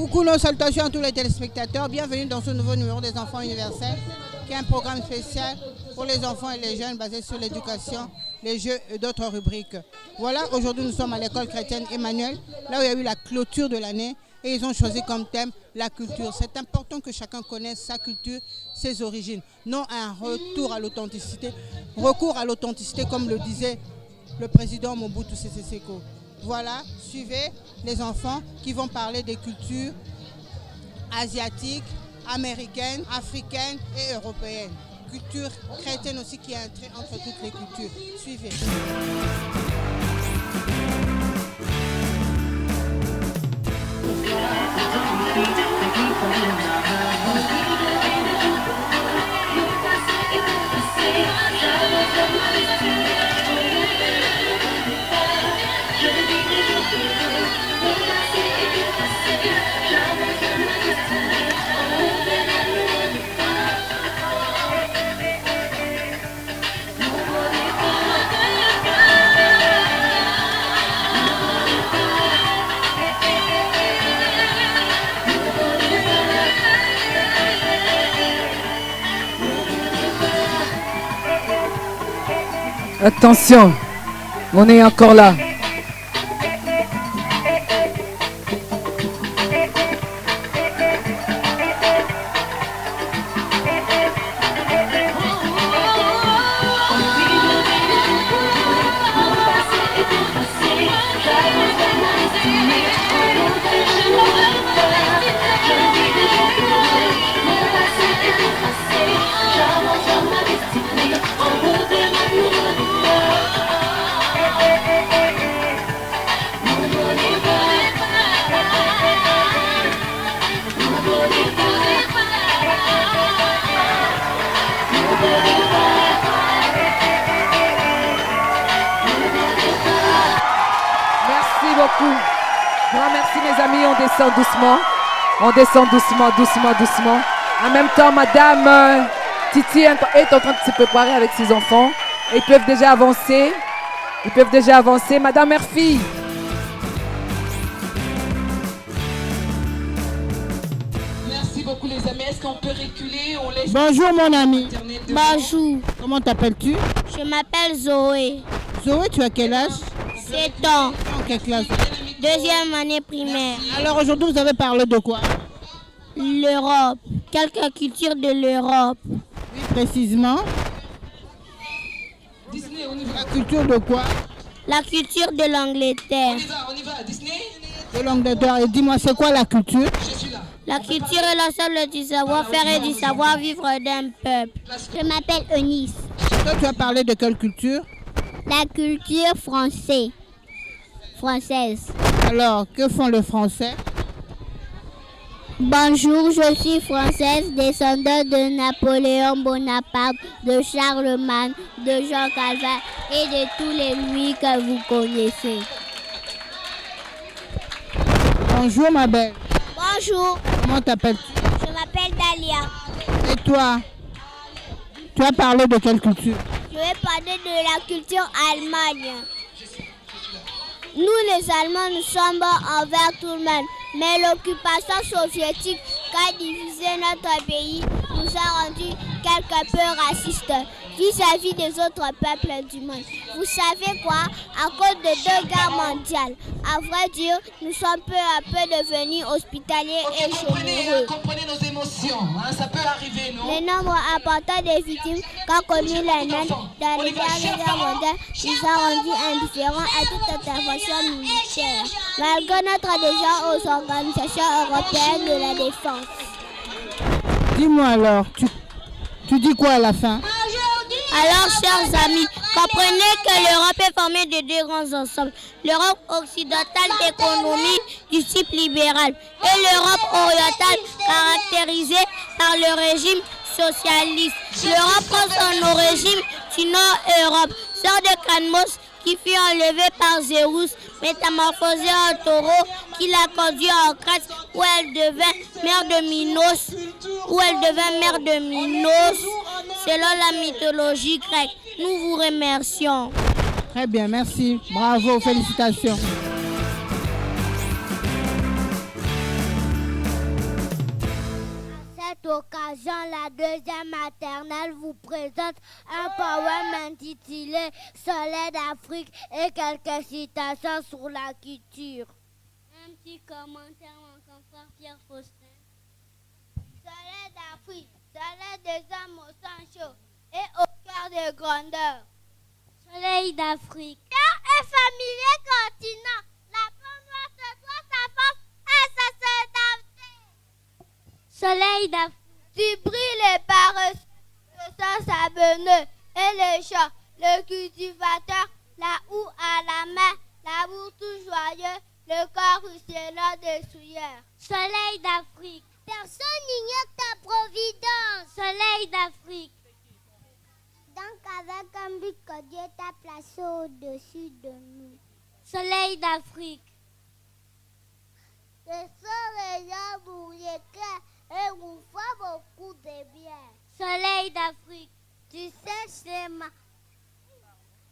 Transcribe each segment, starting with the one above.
Coucou, nos salutations à tous les téléspectateurs. Bienvenue dans ce nouveau numéro des Enfants Universels, qui est un programme spécial pour les enfants et les jeunes basé sur l'éducation, les jeux et d'autres rubriques. Voilà, aujourd'hui nous sommes à l'école chrétienne Emmanuel, là où il y a eu la clôture de l'année et ils ont choisi comme thème la culture. C'est important que chacun connaisse sa culture, ses origines, non un retour à l'authenticité, recours à l'authenticité comme le disait le président Mobutu Sese Seko. Voilà, suivez les enfants qui vont parler des cultures asiatiques, américaines, africaines et européennes. Culture chrétienne aussi qui est un trait entre toutes les cultures. Suivez. Attention, on est encore là. Grand merci mes amis, on descend doucement. On descend doucement, doucement, doucement. En même temps, Madame Titi est en train de se préparer avec ses enfants. Et ils peuvent déjà avancer. Madame Murphy. Merci beaucoup les amis. Est-ce qu'on peut reculer? Bonjour mon ami. Bonjour. Comment t'appelles-tu? Je m'appelle Zoé. Zoé, tu as quel âge? 7 ans. En quelle classe? Deuxième année primaire. Alors aujourd'hui, vous avez parlé de quoi? L'Europe. Quelques cultures de l'Europe. Oui, précisément. Disney, on y va. La culture de quoi? La culture de l'Angleterre. On y va. Disney? De l'Angleterre. Et dis-moi, c'est quoi la culture? Je suis là. La culture est l'ensemble du savoir-faire et du savoir-vivre d'un peuple. Je m'appelle Eunice. Toi, tu as parlé de quelle culture? La culture française. Alors, que font les Français? Bonjour, je suis française, descendante de Napoléon Bonaparte, de Charlemagne, de Jean Calvin et de tous les Louis que vous connaissez. Bonjour ma belle. Bonjour, Comment t'appelles-tu? je m'appelle Dalia. Et toi? Tu as parlé de quelle culture? Je vais parler de la culture allemande. Nous les Allemands, nous sommes bons envers tout le monde. Mais l'occupation soviétique qui a divisé notre pays nous a rendus quelque peu racistes vis-à-vis des autres peuples du monde. Vous savez quoi? À cause de 2 guerres mondiales, à vrai dire, nous sommes peu à peu devenus hospitaliers et généreux. Comprenez nos émotions, hein, ça peut arriver, non? Le nombre important des victimes qu'a connu les Nains dans les dernières guerres mondiales nous a rendus indifférents à toute intervention militaire, malgré notre adhésion aux organisations européennes de la défense. Dis-moi alors, tu dis quoi à la fin? Alors, chers amis, comprenez que l'Europe est formée de 2 grands ensembles. L'Europe occidentale d'économie du type libéral et l'Europe orientale caractérisée par le régime socialiste. L'Europe prend son origine du Nord-Europe, sœur de Cadmos qui fut enlevée par Zéus, métamorphosée en taureau, qui l'a conduit en Crète où elle devint mère de Minos, selon la mythologie grecque. Nous vous remercions. Très bien, merci. Bravo, félicitations. occasion, la deuxième maternelle vous présente un poème intitulé Soleil d'Afrique et quelques citations sur la culture. Un petit commentaire, mon confrère Pierre Faustin. Soleil d'Afrique, soleil des hommes au sang chaud et au cœur de grandeur. Soleil d'Afrique. Terre et familier continent, la peau noire se doit sa force et sa solidarité. Soleil d'Afrique. Tu brilles par le sang sabonneux et le champ, le cultivateur, la houe à la main, l'amour tout joyeux, le corps ruisselant des souillères. Soleil d'Afrique. Personne n'ignore ta providence. Soleil d'Afrique. Donc avec un but que Dieu t'a placé au-dessus de nous. Soleil d'Afrique. Ce sont les gens bouillés et vous font beaucoup de bien. Soleil d'Afrique. Tu sèches les mains.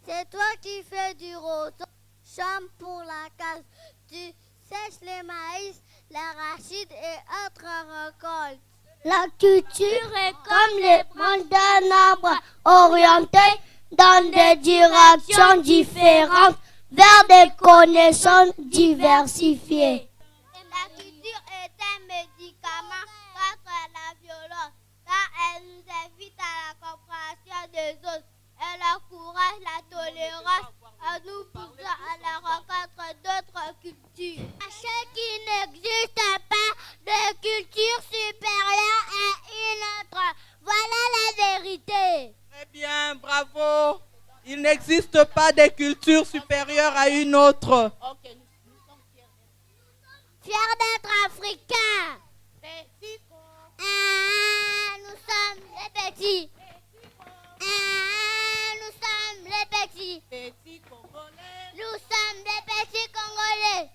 C'est toi qui fais du roseau. Chambre pour la case. Tu sèches les maïs, l'arachide et autres récoltes. La culture est comme les branches d'un arbre orientées dans des directions différentes vers des connaissances diversifiées. La culture est un médicament contre la violence car elle nous invite à la compréhension des autres. Elle encourage la tolérance en nous poussant à la rencontre d'autres cultures. Sachez qu'il n'existe pas de culture supérieure à une autre. Voilà la vérité. Très bien, bravo. Il n'existe pas de culture supérieure à une autre. Fiers d'être africains. Nous sommes les petits. Nous sommes les petits. Nous sommes les petits Congolais.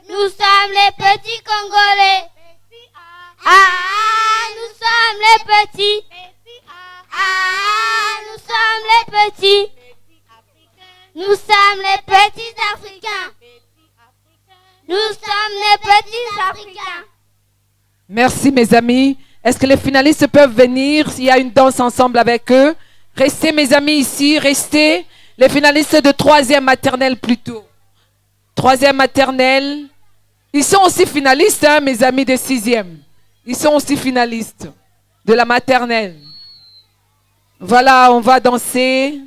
Nous sommes les petits Congolais. Nous sommes les petits. Nous sommes les petits. Nous sommes les petits Africains. Nous sommes les petits Africains. Merci mes amis. Est-ce que les finalistes peuvent venir s'il y a une danse ensemble avec eux? Restez mes amis ici, restez. Les finalistes de 3e maternelle plutôt. 3e maternelle. Ils sont aussi finalistes, hein, mes amis de 6e. Ils sont aussi finalistes de la maternelle. Voilà, on va danser.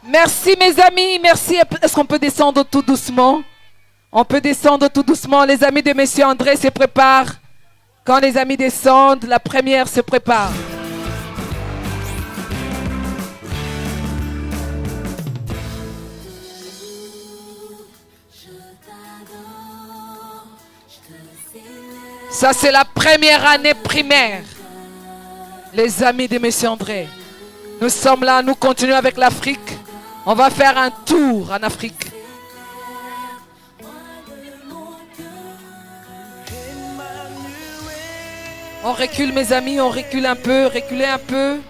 Merci mes amis, merci. Est-ce qu'on peut descendre tout doucement? On peut descendre tout doucement. Les amis de Monsieur André se préparent. Quand les amis descendent, la première se prépare. Ça, c'est la première année primaire. Les amis de Monsieur André. Nous sommes là, nous continuons avec l'Afrique. On va faire un tour en Afrique. On recule mes amis, on recule un peu, reculez un peu.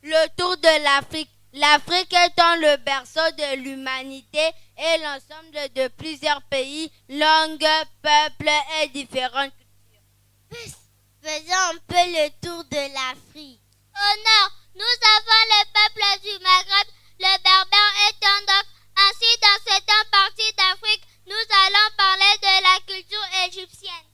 Le tour de l'Afrique. L'Afrique étant le berceau de l'humanité et l'ensemble de plusieurs pays, langues, peuples et différentes cultures. Faisons un peu le tour de l'Afrique. Au nord, nous avons le peuple du Maghreb, le berbère et tant d'autres. Ainsi, dans cette partie d'Afrique, nous allons parler de la culture égyptienne.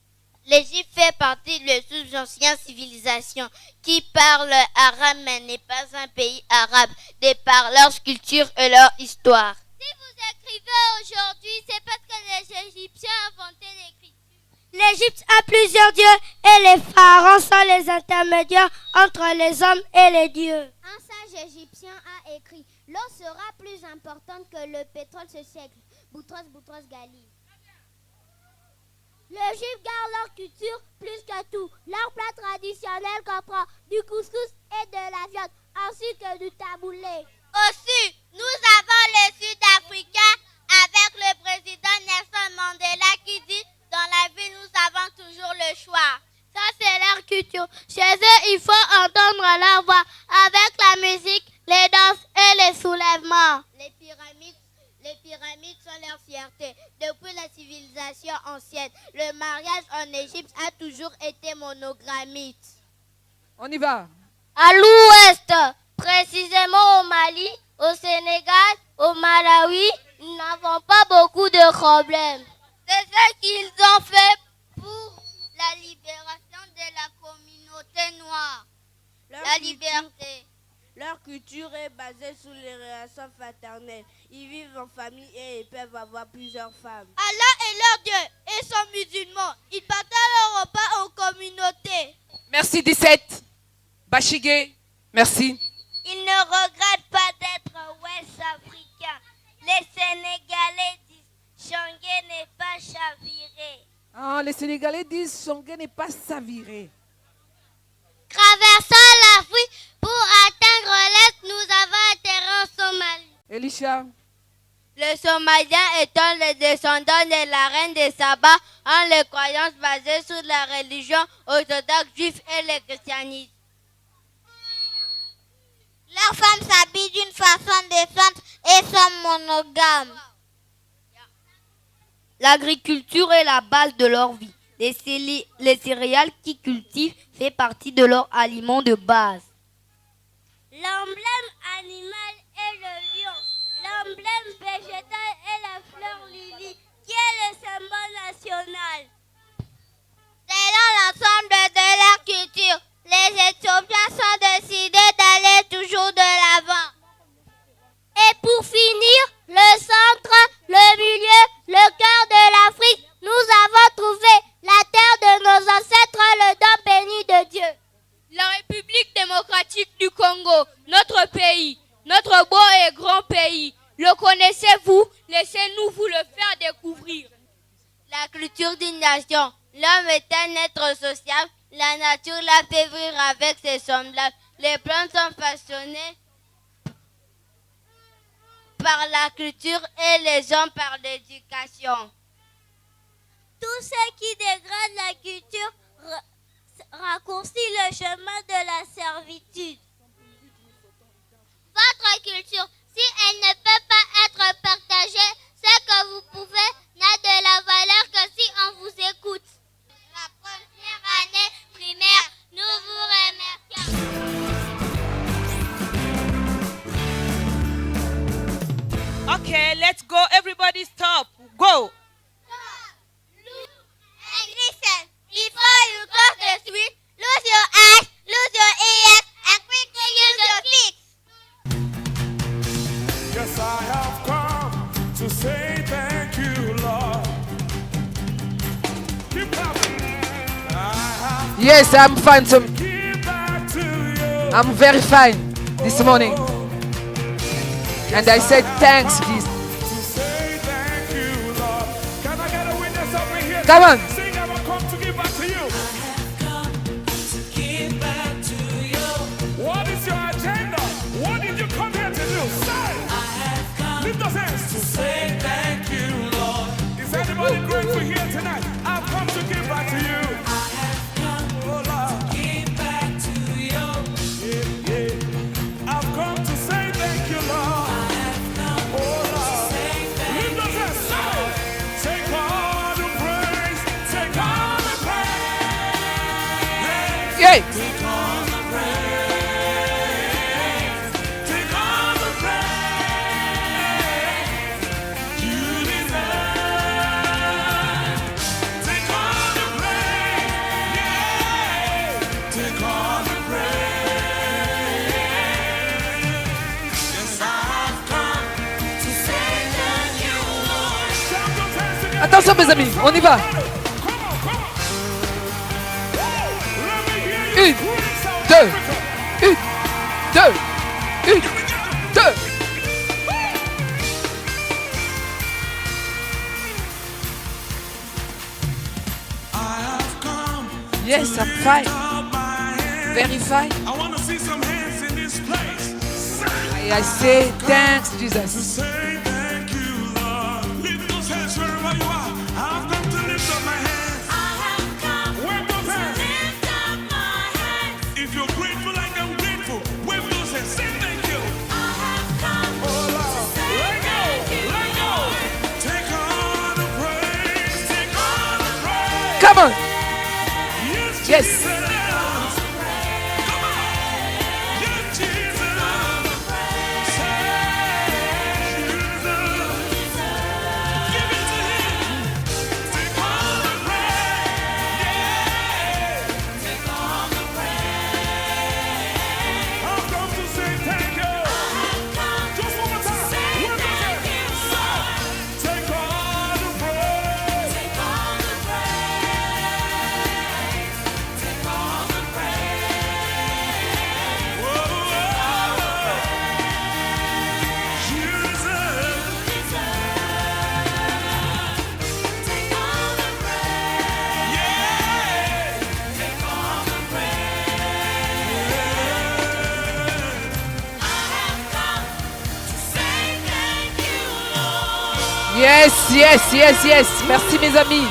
L'Égypte fait partie de sous anciennes civilisations qui parlent arabe mais n'est pas un pays arabe, de par leur culture et leur histoire. Si vous écrivez aujourd'hui, c'est parce que les Égyptiens ont inventé l'écriture. L'Égypte a plusieurs dieux et les pharaons sont les intermédiaires entre les hommes et les dieux. Un sage égyptien a écrit « L'eau sera plus importante que le pétrole ce siècle. Boutros Boutros Ghali ». L'Égypte garde leur culture plus que tout. Leur plat traditionnel comprend du couscous et de la viande, ainsi que du taboulé. Au sud, nous avons le Sud-Africain avec le président Nelson Mandela qui dit « Dans la vie, nous avons toujours le choix ». Ça, c'est leur culture. Chez eux, il faut entendre leur voix avec la musique, les danses et les soulèvements. Les pyramides sont leur fierté. Depuis la civilisation ancienne, le mariage en Égypte a toujours été monogamique. On y va. À l'ouest, précisément au Mali, au Sénégal, au Malawi, nous n'avons pas beaucoup de problèmes. C'est ce qu'ils ont fait pour la libération de la communauté noire. La liberté. Leur culture est basée sur les relations fraternelles. Ils vivent en famille et ils peuvent avoir plusieurs femmes. Allah est leur Dieu et sont musulmans. Ils partagent leur repas en communauté. Merci 17. Bachigé, merci. Ils ne regrettent pas d'être ouest-africains. Les Sénégalais disent Changé n'est pas chaviré. Ah, les Sénégalais disent Changé n'est pas chaviré. Traversant l'Afrique pour atteindre l'Est, nous avons atterri en Somalie. Elisha. Les Somaliens étant les descendants de la reine de Saba, ont les croyances basées sur la religion orthodoxe juive et le christianisme. Leurs femmes s'habillent d'une façon décente et sont monogames. L'agriculture est la base de leur vie. Les céréales qu'ils cultivent font partie de leur aliment de base. L'emblème animal est le lion. L'emblème végétal est la fleur lily, qui est le symbole national. Selon l'ensemble de leur culture, les Éthiopiens sont décidés d'aller toujours de l'avant. Et pour finir, le centre, le milieu, le cœur de l'Afrique, nous avons trouvé la terre de nos ancêtres, le don béni de Dieu. La République démocratique du Congo, notre pays, notre beau et grand pays. Le connaissez-vous? Laissez-nous vous le faire découvrir. La culture d'une nation. L'homme est un être social. La nature l'a fait vivre avec ses semblables. Les plantes sont façonnées par la culture et les hommes par l'éducation. Tout ce qui dégrade la culture raccourcit le chemin de la servitude. Votre culture, si elle ne peut pas être partagée, ce que vous pouvez n'a de la valeur que si on vous écoute. La première année primaire, nous vous remercions. Okay, let's go. Everybody stop. Go. And listen, before you cross the street, lose your eyes, lose your ears, Yes, I'm fine. I'm very fine this morning. And I said thanks, Jesus. Come on. What is your agenda? What did you come here to do? Say! Lift those hands to say thank you, Lord. Is anybody grateful here tonight? I've come to give back to you. I have come to give back to you. Yeah, yeah. I've come to say thank you, Lord. I have come to say thank you. Lift those hands. Say! Take all the praise. Take all the praise. Yeah. Attention mes amis, on y va. Une, deux, une, deux, une, deux. Yes, I'm fine. Very fine. I say thanks, Jesus. Come on. Yes. Yes, yes, yes, yes. Merci mes amis.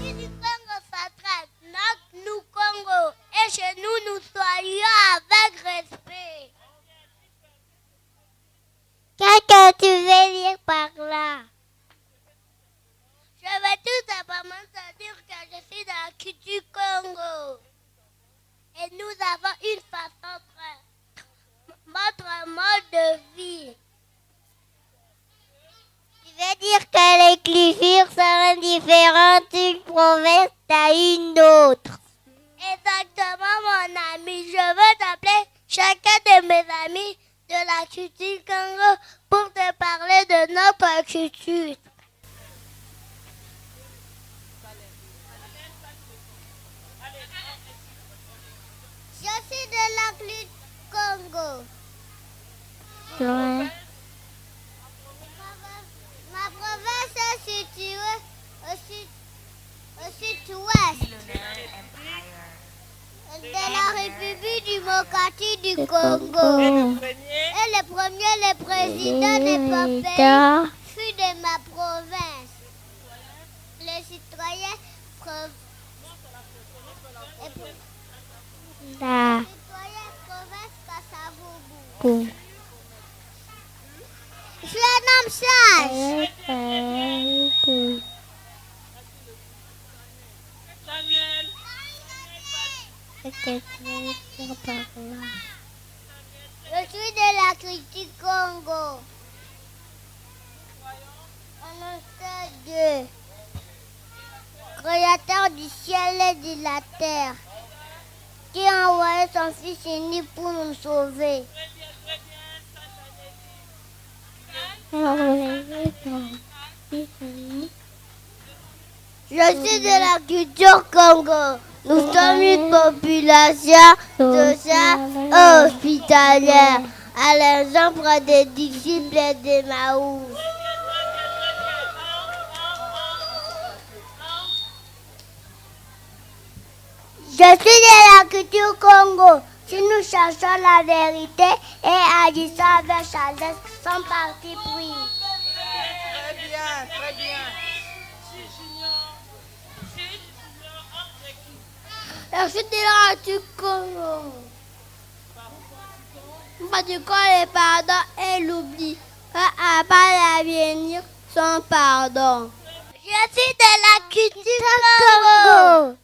Du Congo s'attrape, nous Congo, et chez nous, nous soyons avec respect. Qu'est-ce que tu veux dire par là? Je veux tout simplement te dire que je suis dans la culture Congo. Et nous avons une façon très... Notre mode de vie. Tu veux dire que les cultures sont différentes d'une province à une autre. Exactement, mon ami. Je veux t'appeler chacun de mes amis de la culture Congo pour te parler de notre culture. Je suis de la culture Congo. Ouais. Ma province est située au sud-ouest de la République démocratique du Congo. Et le président des pays fut de ma province. Le citoyen province Kasavubu. Je nomme Sage. Je suis de la critique Congo. En Dieu, créateur du ciel et de la terre, qui a envoyé son Fils unique pour nous sauver. Je suis de la culture Congo. Nous sommes une population sociale hospitalière, à l'exemple des disciples d'Emmaüs. Je suis de la culture Congo. Si nous cherchons la vérité et agissons avec chaleur, sans parti pris. Très bien, très bien. Je suis de la culture Congo. Pas du corps, le pardon et l'oubli. À pas l'avenir sans pardon. Je suis de la culture Congo.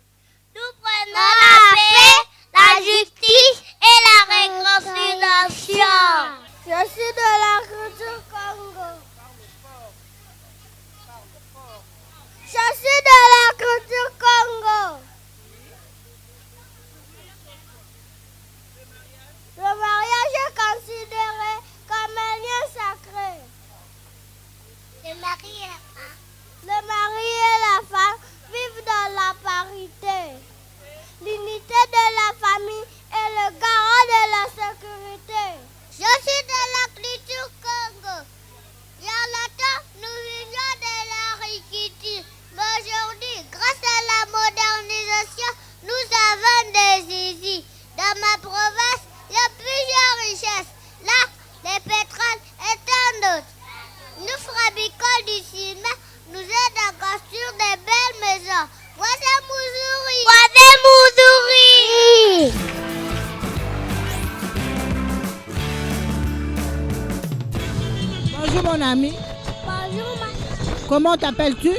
Nous prenons la paix, la justice et la réconciliation. Je suis de la culture Congo. Je suis de la culture Congo. Le mariage est considéré comme un lien sacré. Le mari et la femme vivent dans la parité. L'unité de la famille est le garant de la sécurité. Je suis de la culture Congo. Il y a longtemps, nous vivions de l'agriculture. Mais aujourd'hui, grâce à la modernisation, nous avons des usines. Dans ma province, il y a plusieurs richesses. Là, les pétroles et tant d'autres. Nous fabriquons du ciment, nous aidons à construire des belles maisons. Voici Mouzouri. Bonjour mon ami. Bonjour, ma Comment t'appelles-tu?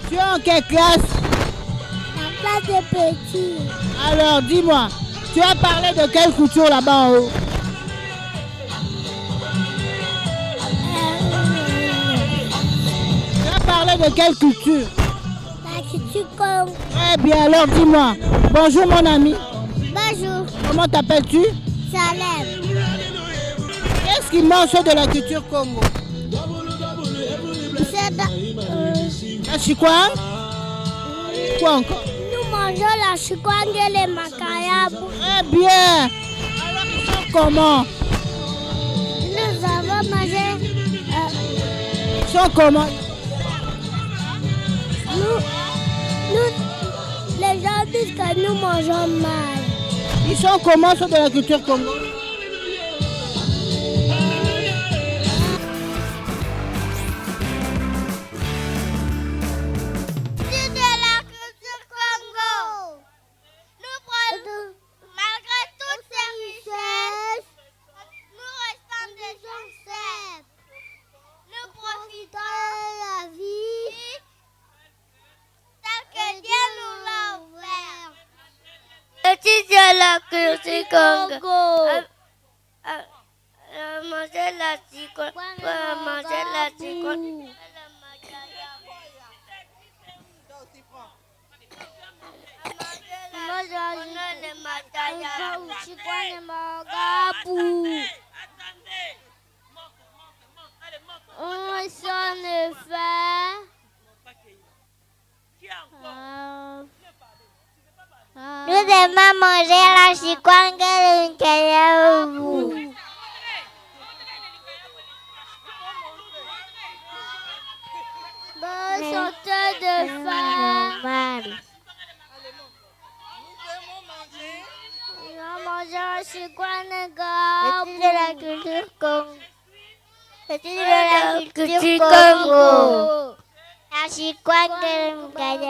Tu es en quelle classe? La place des petits. Alors dis-moi, tu as parlé de quelle culture là-bas en haut? Tu as parlé de quelle culture? La culture Congo. Très bien, alors dis-moi. Bonjour mon ami. Bonjour, Comment t'appelles-tu? Salem. Qu'est-ce qui mange de la culture Congo? La chikwang? Quoi encore? Nous mangeons la chikwang et les makayabu. Très bien. Alors ils sont comment? Nous avons mangé. Ils sont comment? Les gens disent que nous mangeons mal. Ils sont comment ceux de la culture Congo? C'est de la culture Congo. Nous prenons, malgré toutes ces richesses, nous restons des gens simples. Nous profitons de la vie telle que Dieu nous l'a ouvert. C'est de la culture Congo. Manger la chicoine, manger la chicoine. On s'en est fait. Nous aimons manger la chicoine que nous caillons. Chanteur de femmes. Nous mangeons la chicoine de la culture Congo. C'est de la culture Congo. La chicoine que nous caillons.